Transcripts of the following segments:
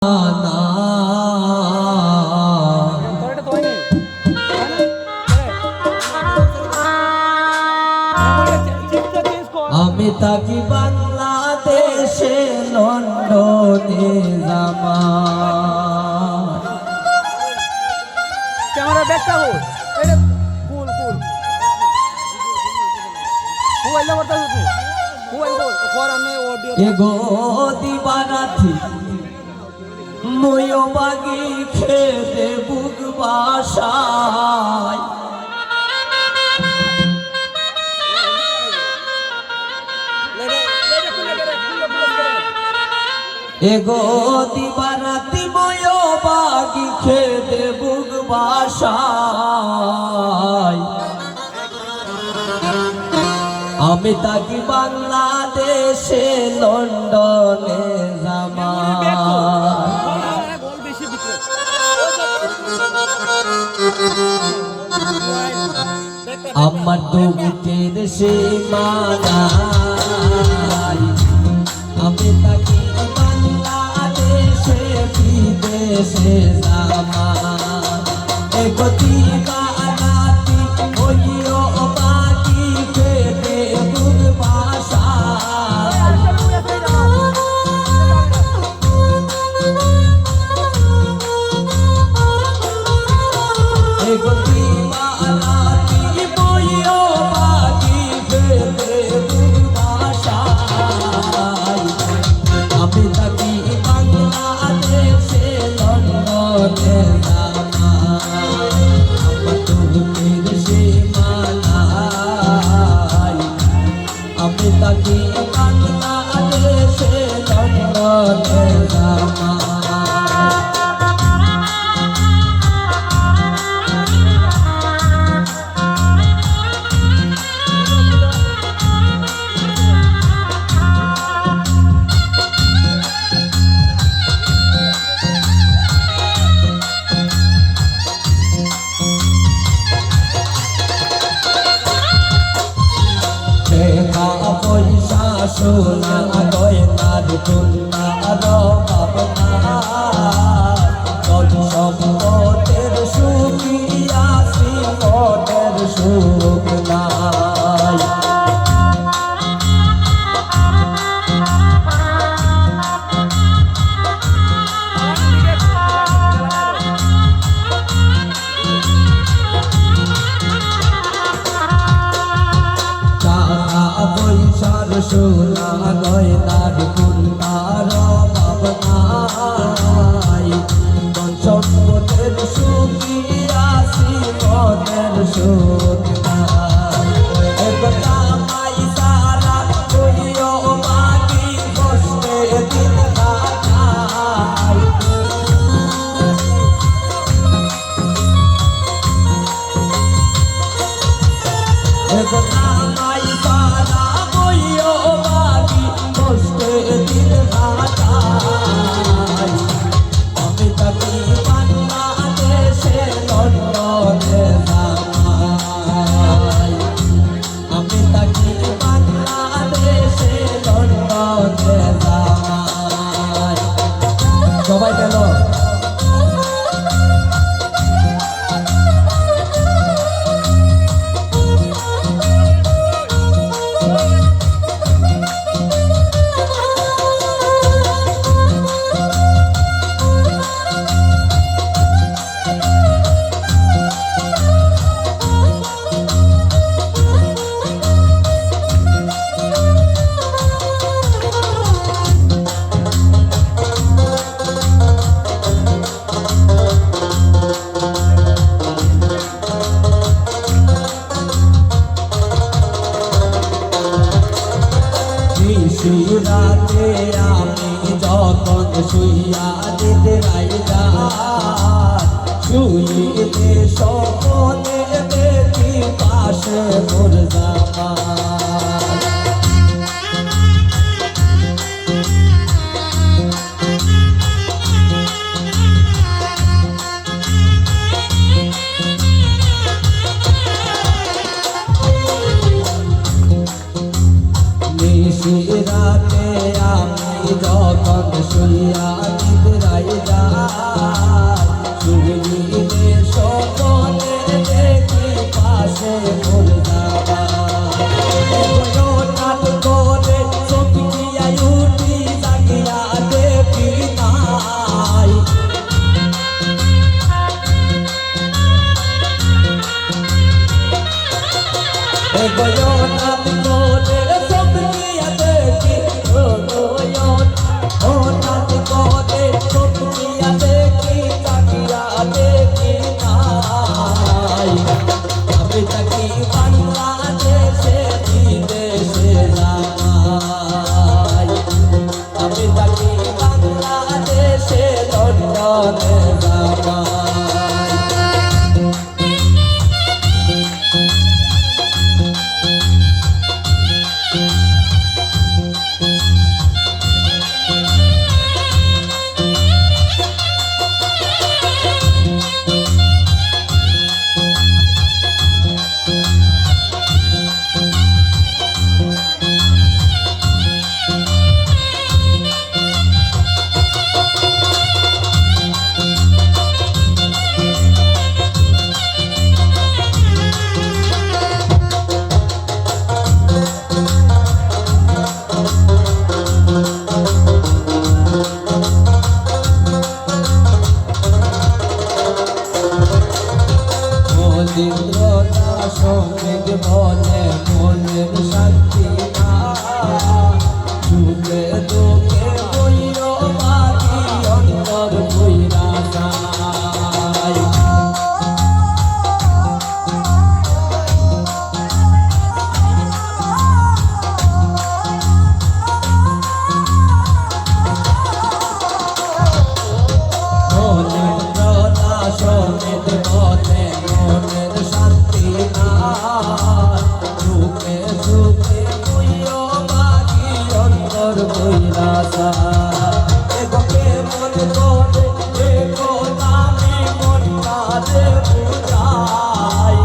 আমি থাকি বাংলাদেশে লন্ডনে জামান ক্যামেরা ব্যাকটা হো এটা কুল কুল মোবাইল নাম্বারটা হচ্ছে মোবাইল কর আমি অডিও এগো দিবারাথি ময়ো বাগি খেতে বুক বাসায় এগো দিবারাতি ময়ো বাগি খেতে বুক বাসায় আমি থাকি বাংলাদেশে লন্ডনে জামান আমার তো বুকের সীমানায় আমি থাকি বাংলাদেশে বিদেশে জামান একতি বারাতি হইও বাকি খেতে বুক বাসায় একতি বারাতি হইও বাকি খেতে বুক বাসায় আমি থাকি বাংলাদেশে লন্ডনে আমি থাকি বাংলাদেশে লন্ডনে জামান পয়সা সোনা গয়নার দুনিয়ার ভাবনা সম্পদের সুখী আসি মনের সুখ নাই পয়সার সোনা গয়নার দুনিয়ার ভাবনাই সম্পদের সুখী আসি মনের সুখ নাই জামাই সারা হইও বাকি বসে দিন কাটাই জামাই সারা হইও বাকি বসে দিন কাটাই আমি থাকি বাংলাদেশে লন্ডনে জামাই আমি থাকি বাংলাদেশে লন্ডনে জামাই সবাই গেল রাতে আমি যখন শুইয়া নিদ্রাই যাই শুইতে স্বপ্নে দেখি পাশে মোর জামাই রাতে আমি যখন শুইয়া নিদ্রাই চন্দনে জামাই মনিন্দ্রতা সঙ্গীত বলে মনের শান্তি না সুখে দুঃখে বইর মাটি অন্তর বইরা যায় মনিন্দ্রতা সঙ্গীত বলে মনের শান্তি না সুখে সুখে বইর মাটি অন্তর বইরা যায় এগোকে মন করে এগো নামি মন কাজে বুঝাই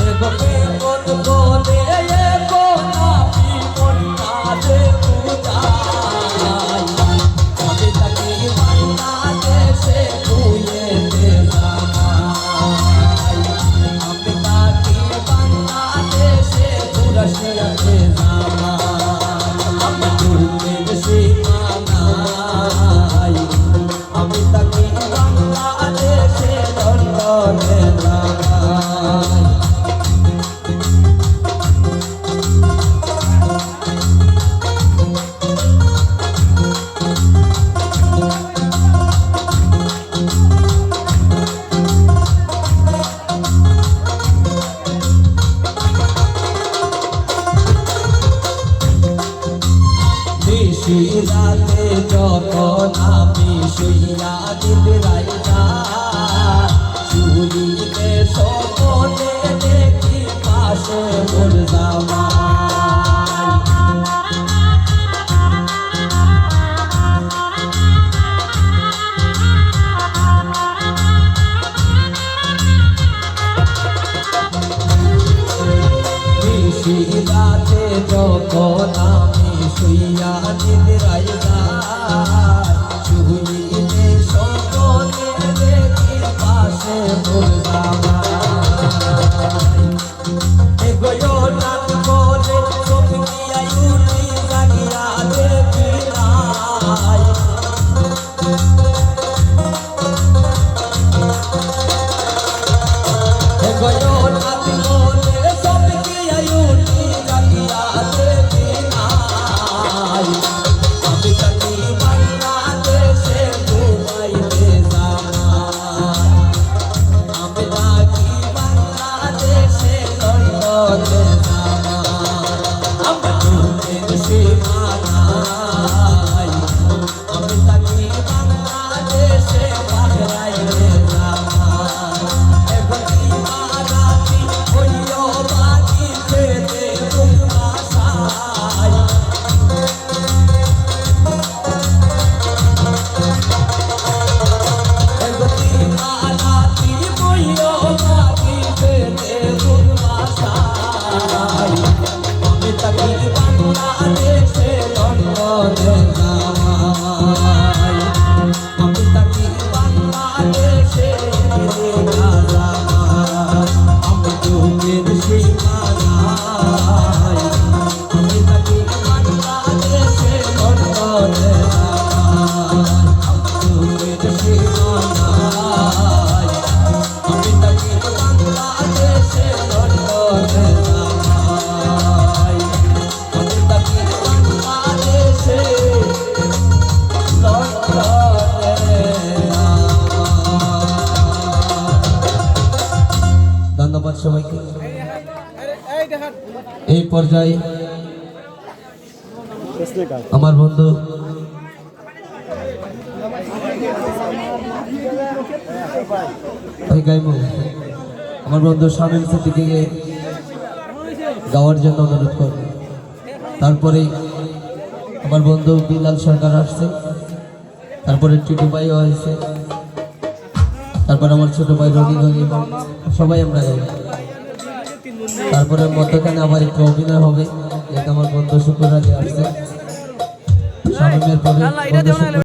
এগোকে মন করে এগো নামি মন কাজে বুঝাই আমি তাকে বাংলাদেশে খুঁজেতে জামাই আমি তাকে বাংলাদেশে পুরস্কারে জামাই আমি দুর্গের সীমানাই আমি তাকে বাংলাদেশে লন্ডনে জামাই নিশিরাতে যখন আমি শুইয়া নিদ্রাই যাই শুইতে স্বপ্নে দেখি পাশে মোর জামাই নিশিরাতে যখন আমি শুইয়া নিদ্রাই যাই শুইতে স্বপ্নে দেখি পাশে মোর জামাই এগো রাত করে সপিয়া উঠি জাগিয়া দেখি নাই এগো রাত করে সপিয়া উঠি জাগিয়া দেখি নাই আমি এই পর্যায়ে আমার বন্ধু আমার বন্ধু শামীম সিদ্দিকীকে গাওয়ার জন্য অনুরোধ করব। তারপরে আমার বন্ধু বিলাল সরকার আসছে, তারপরে টিটু ভাইও আসছে, তারপর আমার ছোট ভাই রবি গনি, সবাই আমরা গাই। তারপরে মধ্যখানে আবার একটু অভিনয় হবে, যেটা আমার বন্ধু শুক্র রাজি আসছে। শামীমের পরে বন্ধু শুক্র